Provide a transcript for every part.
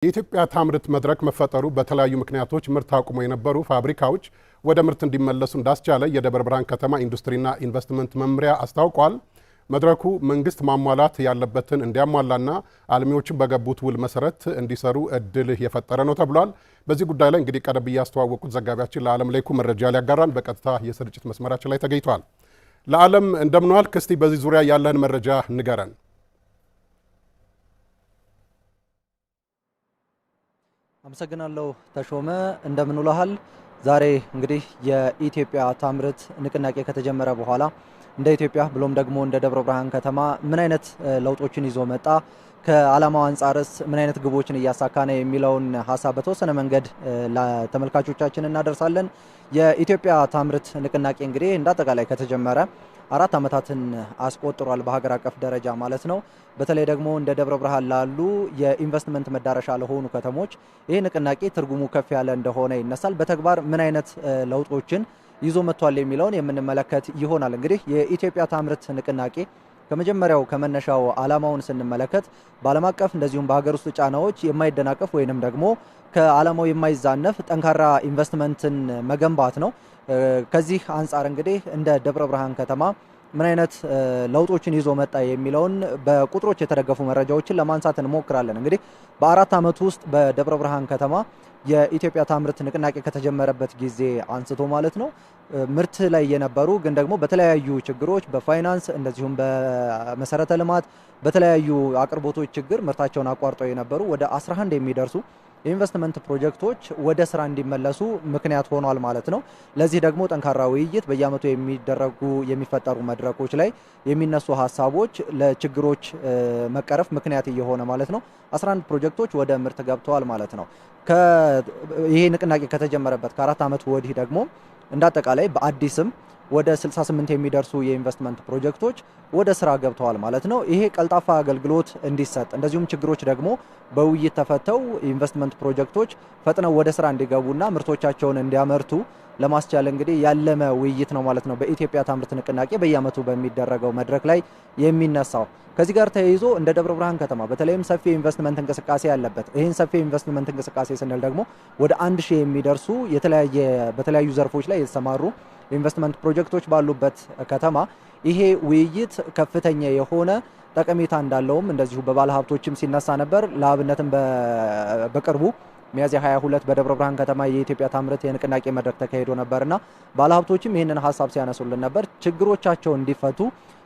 የኢትዮጵያ ታምርት መድረክ መፈጠሩ በተለያዩ ምክንያቶች ምርት አቁመው የነበሩ ፋብሪካዎች ወደ ምርት እንዲመለሱ እንዳስቻለ የደብረ ብርሃን ከተማ ኢንዱስትሪና ኢንቨስትመንት መምሪያ አስታውቋል። መድረኩ መንግስት ማሟላት ያለበትን እንዲያሟላና አልሚዎችን በገቡት ውል መሰረት እንዲሰሩ እድል የፈጠረ ነው ተብሏል። በዚህ ጉዳይ ላይ እንግዲህ ቀደም ያስተዋወቁት ዘጋቢያችን ለዓለም ላይኩ መረጃ ሊያጋራን በቀጥታ የስርጭት መስመራችን ላይ ተገኝቷል። ለዓለም እንደምንዋል እስቲ በዚህ ዙሪያ ያለን መረጃ ንገረን። አመሰግናለሁ ተሾመ፣ እንደምን ውለሃል? ዛሬ እንግዲህ የኢትዮጵያ ታምርት ንቅናቄ ከተጀመረ በኋላ እንደ ኢትዮጵያ ብሎም ደግሞ እንደ ደብረ ብርሃን ከተማ ምን አይነት ለውጦችን ይዞ መጣ፣ ከዓላማው አንጻርስ ምን አይነት ግቦችን እያሳካነ የሚለውን ሐሳብ በተወሰነ መንገድ ለተመልካቾቻችን እናደርሳለን። የኢትዮጵያ ታምርት ንቅናቄ እንግዲህ እንዳጠቃላይ ከተጀመረ 4 ዓመታትን አስቆጥሯል፣ በሀገር አቀፍ ደረጃ ማለት ነው። በተለይ ደግሞ እንደ ደብረ ብርሃን ላሉ የኢንቨስትመንት መዳረሻ ለሆኑ ከተሞች ይህ ንቅናቄ ትርጉሙ ከፍ ያለ እንደሆነ ይነሳል። በተግባር ምን አይነት ለውጦችን ይዞ መጥቷል የሚለውን የምንመለከት ይሆናል። እንግዲህ የኢትዮጵያ ታምርት ንቅናቄ ከመጀመሪያው ከመነሻው ዓላማውን ስንመለከት በዓለም አቀፍ እንደዚሁም በሀገር ውስጥ ጫናዎች የማይደናቀፍ ወይንም ደግሞ ከዓላማው የማይዛነፍ ጠንካራ ኢንቨስትመንትን መገንባት ነው። ከዚህ አንጻር እንግዲህ እንደ ደብረ ብርሃን ከተማ ምን አይነት ለውጦችን ይዞ መጣ የሚለውን በቁጥሮች የተደገፉ መረጃዎችን ለማንሳት እንሞክራለን። እንግዲህ በ4 ዓመት ውስጥ በደብረ ብርሃን ከተማ የኢትዮጵያ ታምርት ንቅናቄ ከተጀመረበት ጊዜ አንስቶ ማለት ነው ምርት ላይ የነበሩ ግን ደግሞ በተለያዩ ችግሮች በፋይናንስ እንደዚሁም በመሰረተ ልማት በተለያዩ አቅርቦቶች ችግር ምርታቸውን አቋርጠው የነበሩ ወደ 11 የሚደርሱ የኢንቨስትመንት ፕሮጀክቶች ወደ ስራ እንዲመለሱ ምክንያት ሆኗል ማለት ነው። ለዚህ ደግሞ ጠንካራ ውይይት በየዓመቱ የሚፈጠሩ መድረኮች ላይ የሚነሱ ሀሳቦች ለችግሮች መቀረፍ ምክንያት እየሆነ ማለት ነው 11 ፕሮጀክቶች ወደ ምርት ገብተዋል ማለት ነው። ይሄ ንቅናቄ ከተጀመረበት ከ4 ዓመት ወዲህ ደግሞ እንዳጠቃላይ በአዲስም ወደ 68 የሚደርሱ የኢንቨስትመንት ፕሮጀክቶች ወደ ስራ ገብተዋል ማለት ነው። ይሄ ቀልጣፋ አገልግሎት እንዲሰጥ እንደዚሁም ችግሮች ደግሞ በውይይት ተፈተው ኢንቨስትመንት ፕሮጀክቶች ፈጥነው ወደ ስራ እንዲገቡና ምርቶቻቸውን እንዲያመርቱ ለማስቻል እንግዲህ ያለመ ውይይት ነው ማለት ነው። በኢትዮጵያ ታምርት ንቅናቄ በየዓመቱ በሚደረገው መድረክ ላይ የሚነሳው ከዚህ ጋር ተያይዞ እንደ ደብረ ብርሃን ከተማ በተለይም ሰፊ ኢንቨስትመንት እንቅስቃሴ ያለበት ይህን ሰፊ ኢንቨስትመንት እንቅስቃሴ ስንል ደግሞ ወደ 1000 የሚደርሱ በተለያዩ ዘርፎች ላይ የተሰማሩ ኢንቨስትመንት ፕሮጀክቶች ባሉበት ከተማ ይሄ ውይይት ከፍተኛ የሆነ ጠቀሜታ እንዳለውም እንደዚሁ በባለ ሀብቶችም ሲነሳ ነበር። ለአብነትም በቅርቡ ሚያዝያ 22 በደብረ ብርሃን ከተማ የኢትዮጵያ ታምርት የንቅናቄ መድረክ ተካሂዶ ነበርና ባለ ሀብቶችም ይህንን ሀሳብ ሲያነሱልን ነበር። ችግሮቻቸው እንዲፈቱ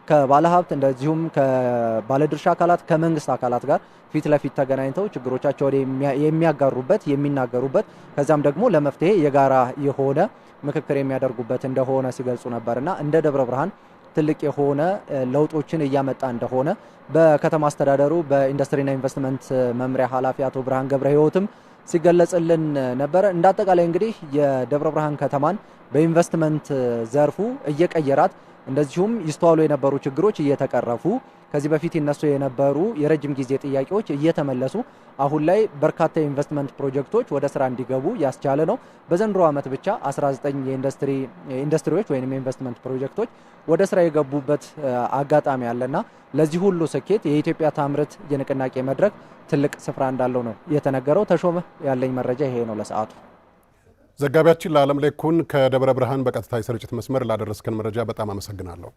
ከባለ ሀብት እንደዚሁም ከባለድርሻ አካላት ከመንግስት አካላት ጋር ፊት ለፊት ተገናኝተው ችግሮቻቸውን የሚያጋሩበት የሚናገሩበት ከዛም ደግሞ ለመፍትሄ የጋራ የሆነ ምክክር የሚያደርጉበት እንደሆነ ሲገልጹ ነበርና እንደ ደብረ ብርሃን ትልቅ የሆነ ለውጦችን እያመጣ እንደሆነ በከተማ አስተዳደሩ በኢንዱስትሪና ኢንቨስትመንት መምሪያ ኃላፊ አቶ ብርሃን ገብረ ሕይወትም ሲገለጽልን ነበር። እንዳጠቃላይ እንግዲህ የደብረ ብርሃን ከተማን በኢንቨስትመንት ዘርፉ እየቀየራት እንደዚሁም ይስተዋሉ የነበሩ ችግሮች እየተቀረፉ ከዚህ በፊት ይነሱ የነበሩ የረጅም ጊዜ ጥያቄዎች እየተመለሱ አሁን ላይ በርካታ የኢንቨስትመንት ፕሮጀክቶች ወደ ስራ እንዲገቡ ያስቻለ ነው። በዘንድሮ ዓመት ብቻ 19 ኢንዱስትሪዎች ወይም የኢንቨስትመንት ፕሮጀክቶች ወደ ስራ የገቡበት አጋጣሚ አለና ለዚህ ሁሉ ስኬት የኢትዮጵያ ታምርት የንቅናቄ መድረክ ትልቅ ስፍራ እንዳለው ነው የተነገረው። ተሾመ፣ ያለኝ መረጃ ይሄ ነው ለሰዓቱ። ዘጋቢያችን ለዓለም ላይኩን ከደብረ ብርሃን በቀጥታ የስርጭት መስመር ላደረስከን መረጃ በጣም አመሰግናለሁ።